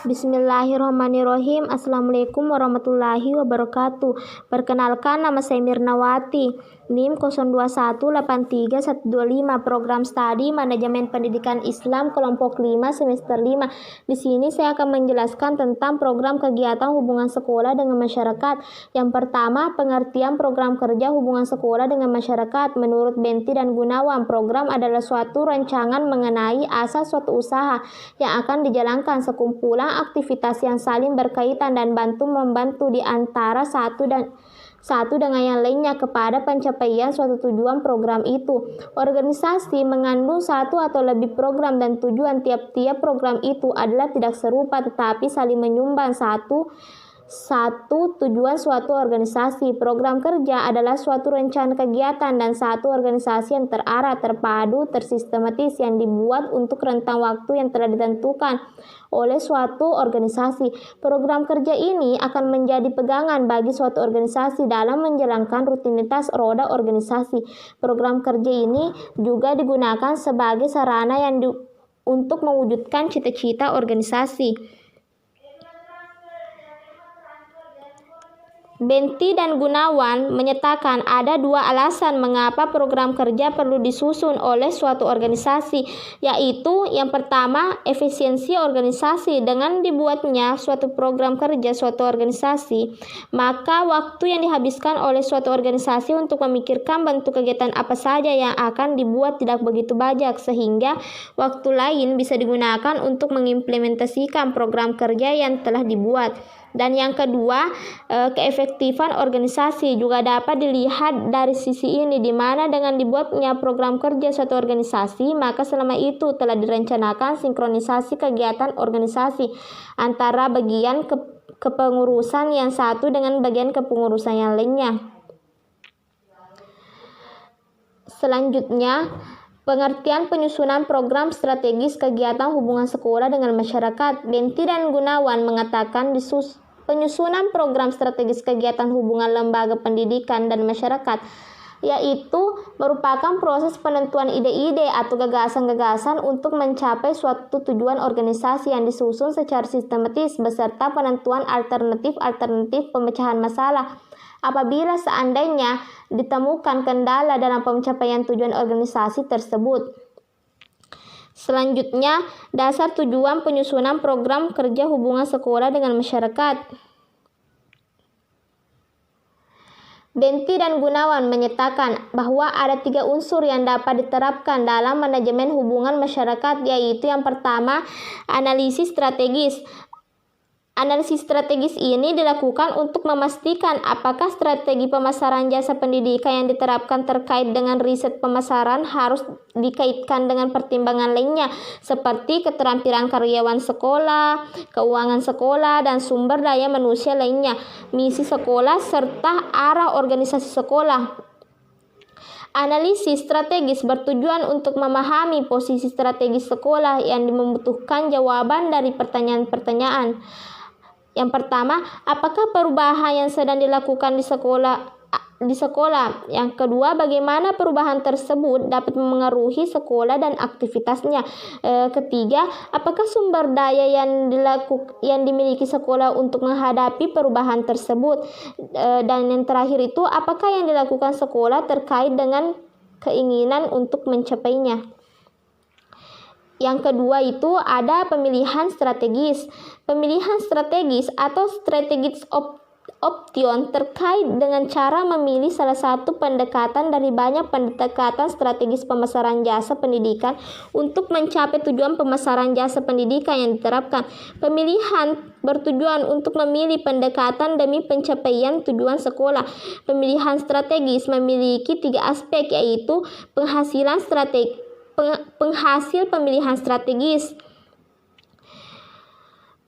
Bismillahirrahmanirrahim. Assalamualaikum warahmatullahi wabarakatuh. Perkenalkan, nama saya Mirnawati, NIM 02183125, Program Studi Manajemen Pendidikan Islam kelompok 5 semester 5. Di sini saya akan menjelaskan tentang program kegiatan hubungan sekolah dengan masyarakat. Yang pertama, pengertian program kerja hubungan sekolah dengan masyarakat. Menurut Benti dan Gunawan, program adalah suatu rancangan mengenai asas suatu usaha yang akan dijalankan, sekumpulan aktivitas yang saling berkaitan dan bantu-membantu di antara satu dengan yang lainnya kepada pencapaian suatu tujuan program itu. Organisasi mengandung satu atau lebih program dan tujuan. Tiap-tiap program itu adalah tidak serupa tetapi saling menyumbang satu tujuan suatu organisasi. Program kerja adalah suatu rencana kegiatan dan satu organisasi yang terarah, terpadu, tersistematis yang dibuat untuk rentang waktu yang telah ditentukan oleh suatu organisasi. Program kerja ini akan menjadi pegangan bagi suatu organisasi dalam menjalankan rutinitas roda organisasi. Program kerja ini juga digunakan sebagai sarana untuk mewujudkan cita-cita organisasi. Benti dan Gunawan menyatakan ada dua alasan mengapa program kerja perlu disusun oleh suatu organisasi, yaitu yang pertama, efisiensi organisasi. Dengan dibuatnya suatu program kerja suatu organisasi, maka waktu yang dihabiskan oleh suatu organisasi untuk memikirkan bentuk kegiatan apa saja yang akan dibuat tidak begitu banyak, sehingga waktu lain bisa digunakan untuk mengimplementasikan program kerja yang telah dibuat. Dan yang kedua, keefektifan organisasi juga dapat dilihat dari sisi ini, di mana dengan dibuatnya program kerja suatu organisasi, maka selama itu telah direncanakan sinkronisasi kegiatan organisasi antara bagian kepengurusan yang satu dengan bagian kepengurusan yang lainnya. Selanjutnya, pengertian penyusunan program strategis kegiatan hubungan sekolah dengan masyarakat. Benti dan Gunawan mengatakan penyusunan program strategis kegiatan hubungan lembaga pendidikan dan masyarakat, yaitu merupakan proses penentuan ide-ide atau gagasan-gagasan untuk mencapai suatu tujuan organisasi yang disusun secara sistematis beserta penentuan alternatif pemecahan masalah apabila seandainya ditemukan kendala dalam pencapaian tujuan organisasi tersebut. Selanjutnya, dasar tujuan penyusunan program kerja hubungan sekolah dengan masyarakat. Benti dan Gunawan menyatakan bahwa ada 3 unsur yang dapat diterapkan dalam manajemen hubungan masyarakat, yaitu yang pertama, analisis strategis. Analisis strategis ini dilakukan untuk memastikan apakah strategi pemasaran jasa pendidikan yang diterapkan terkait dengan riset pemasaran harus dikaitkan dengan pertimbangan lainnya seperti keterampilan karyawan sekolah, keuangan sekolah, dan sumber daya manusia lainnya, misi sekolah, serta arah organisasi sekolah. Analisis strategis bertujuan untuk memahami posisi strategis sekolah yang membutuhkan jawaban dari pertanyaan-pertanyaan. Yang pertama, apakah perubahan yang sedang dilakukan di sekolah? Yang kedua, bagaimana perubahan tersebut dapat memengaruhi sekolah dan aktivitasnya? Ketiga, apakah sumber daya yang dimiliki sekolah untuk menghadapi perubahan tersebut? Dan yang terakhir itu, apakah yang dilakukan sekolah terkait dengan keinginan untuk mencapainya? Yang kedua itu ada pemilihan strategis. Pemilihan strategis atau strategic option terkait dengan cara memilih salah satu pendekatan dari banyak pendekatan strategis pemasaran jasa pendidikan untuk mencapai tujuan pemasaran jasa pendidikan yang diterapkan. Pemilihan bertujuan untuk memilih pendekatan demi pencapaian tujuan sekolah. Pemilihan strategis memiliki 3 aspek, yaitu penghasil pemilihan strategis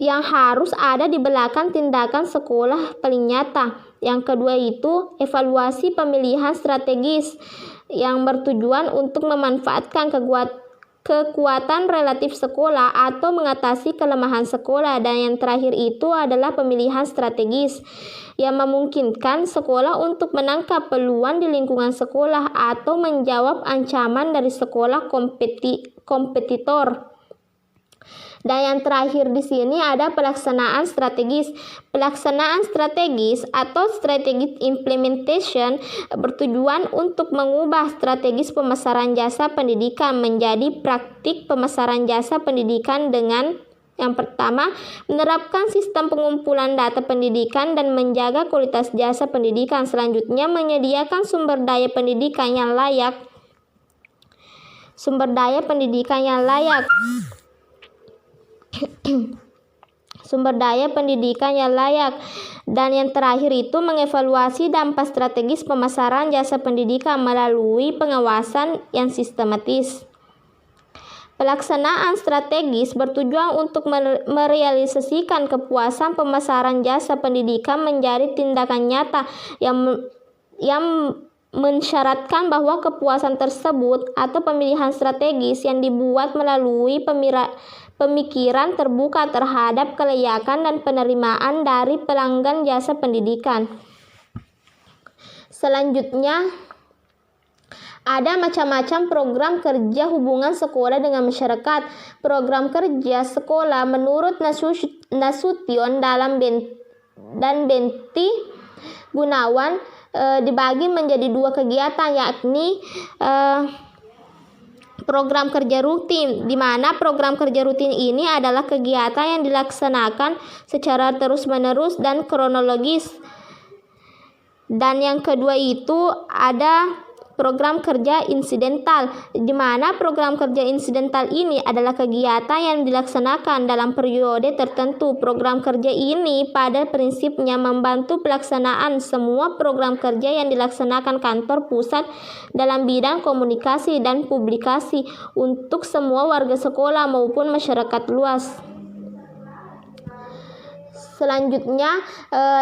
yang harus ada di belakang tindakan sekolah paling nyata. Yang kedua itu evaluasi pemilihan strategis yang bertujuan untuk memanfaatkan kekuatan relatif sekolah atau mengatasi kelemahan sekolah. Dan yang terakhir itu adalah pemilihan strategis yang memungkinkan sekolah untuk menangkap peluang di lingkungan sekolah atau menjawab ancaman dari sekolah kompetitor. Dan yang terakhir di sini ada pelaksanaan strategis. Pelaksanaan strategis atau strategic implementation bertujuan untuk mengubah strategis pemasaran jasa pendidikan menjadi praktik pemasaran jasa pendidikan dengan yang pertama, menerapkan sistem pengumpulan data pendidikan dan menjaga kualitas jasa pendidikan. Selanjutnya, menyediakan sumber daya pendidikan yang layak. Sumber daya pendidikan yang layak. Dan yang terakhir itu mengevaluasi dampak strategis pemasaran jasa pendidikan melalui pengawasan yang sistematis. Pelaksanaan strategis bertujuan untuk merealisasikan kepuasan pemasaran jasa pendidikan menjadi tindakan nyata yang mensyaratkan bahwa kepuasan tersebut atau pemilihan strategis yang dibuat melalui pemikiran terbuka terhadap kelayakan dan penerimaan dari pelanggan jasa pendidikan. Selanjutnya, ada macam-macam program kerja hubungan sekolah dengan masyarakat. Program kerja sekolah menurut Nasution dan Benti Gunawan dibagi menjadi dua kegiatan, yakni program kerja rutin, di mana program kerja rutin ini adalah kegiatan yang dilaksanakan secara terus-menerus dan kronologis. Dan yang kedua itu ada program kerja insidental, di mana program kerja insidental ini adalah kegiatan yang dilaksanakan dalam periode tertentu. Program kerja ini pada prinsipnya membantu pelaksanaan semua program kerja yang dilaksanakan kantor pusat dalam bidang komunikasi dan publikasi untuk semua warga sekolah maupun masyarakat luas. Selanjutnya,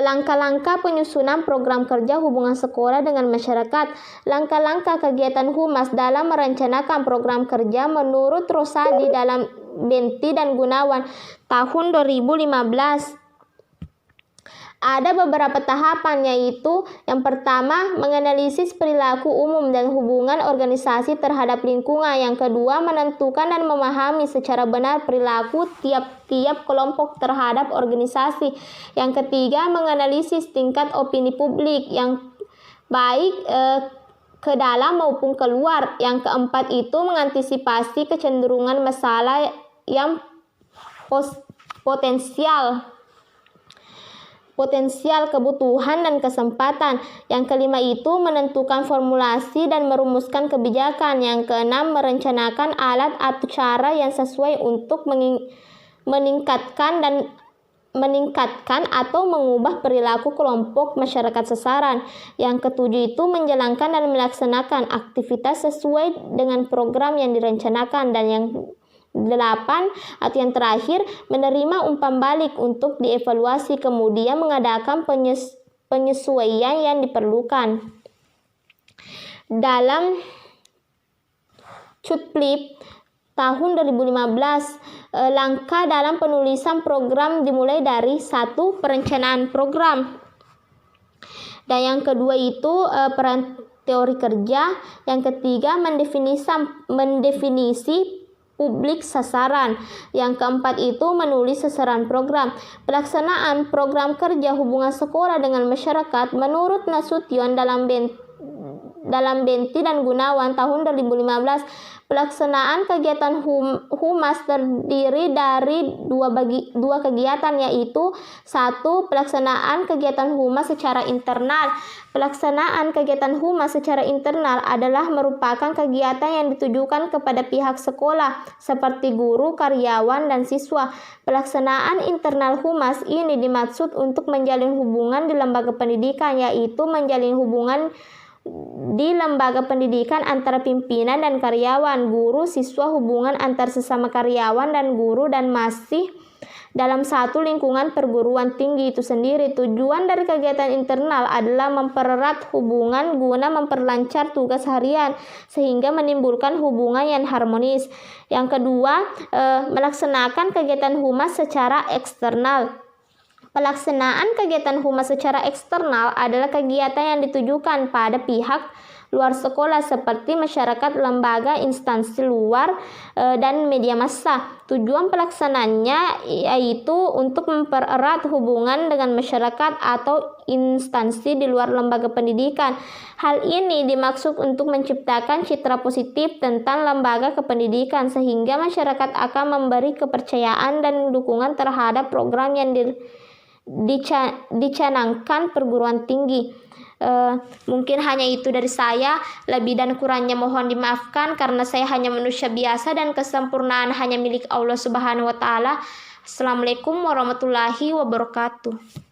langkah-langkah penyusunan program kerja hubungan sekolah dengan masyarakat. Langkah-langkah kegiatan Humas dalam merencanakan program kerja menurut Rosadi dalam Benti dan Gunawan tahun 2015. Ada beberapa tahapan, yaitu yang pertama, menganalisis perilaku umum dan hubungan organisasi terhadap lingkungan. Yang kedua, menentukan dan memahami secara benar perilaku tiap-tiap kelompok terhadap organisasi. Yang ketiga, menganalisis tingkat opini publik yang baik ke dalam maupun keluar. Yang keempat itu mengantisipasi kecenderungan masalah yang potensial kebutuhan dan kesempatan. Yang kelima itu menentukan formulasi dan merumuskan kebijakan. Yang keenam, merencanakan alat atau cara yang sesuai untuk meningkatkan atau mengubah perilaku kelompok masyarakat sasaran. Yang ketujuh itu menjalankan dan melaksanakan aktivitas sesuai dengan program yang direncanakan. Dan yang 8 atau yang terakhir, menerima umpan balik untuk dievaluasi, kemudian mengadakan penyesuaian yang diperlukan. Dalam Cutplip tahun 2015, langkah dalam penulisan program dimulai dari 1. Perencanaan program. Dan yang kedua itu peran teori kerja. Yang ketiga, mendefinisi publik sasaran. Yang keempat itu menulis sasaran program. Pelaksanaan program kerja hubungan sekolah dengan masyarakat menurut Nasution dalam Benti dan Gunawan tahun 2015. Pelaksanaan kegiatan Humas terdiri dari dua kegiatan, yaitu 1. Pelaksanaan kegiatan Humas secara internal. Pelaksanaan kegiatan Humas secara internal adalah merupakan kegiatan yang ditujukan kepada pihak sekolah seperti guru, karyawan, dan siswa. Pelaksanaan internal Humas ini dimaksud untuk menjalin hubungan di lembaga pendidikan, yaitu menjalin hubungan di lembaga pendidikan antara pimpinan dan karyawan, guru, siswa, hubungan antar sesama karyawan dan guru, dan masih dalam satu lingkungan perguruan tinggi itu sendiri. Tujuan dari kegiatan internal adalah mempererat hubungan guna memperlancar tugas harian sehingga menimbulkan hubungan yang harmonis. Yang kedua, melaksanakan kegiatan Humas secara eksternal. Pelaksanaan kegiatan Humas secara eksternal adalah kegiatan yang ditujukan pada pihak luar sekolah seperti masyarakat, lembaga, instansi luar, dan media massa. Tujuan pelaksananya yaitu untuk mempererat hubungan dengan masyarakat atau instansi di luar lembaga pendidikan. Hal ini dimaksud untuk menciptakan citra positif tentang lembaga kependidikan sehingga masyarakat akan memberi kepercayaan dan dukungan terhadap program yang dicanangkan perguruan tinggi. Mungkin hanya itu dari saya. Lebih dan kurangnya mohon dimaafkan karena saya hanya manusia biasa dan kesempurnaan hanya milik Allah Subhanahu wa taala. Assalamualaikum warahmatullahi wabarakatuh.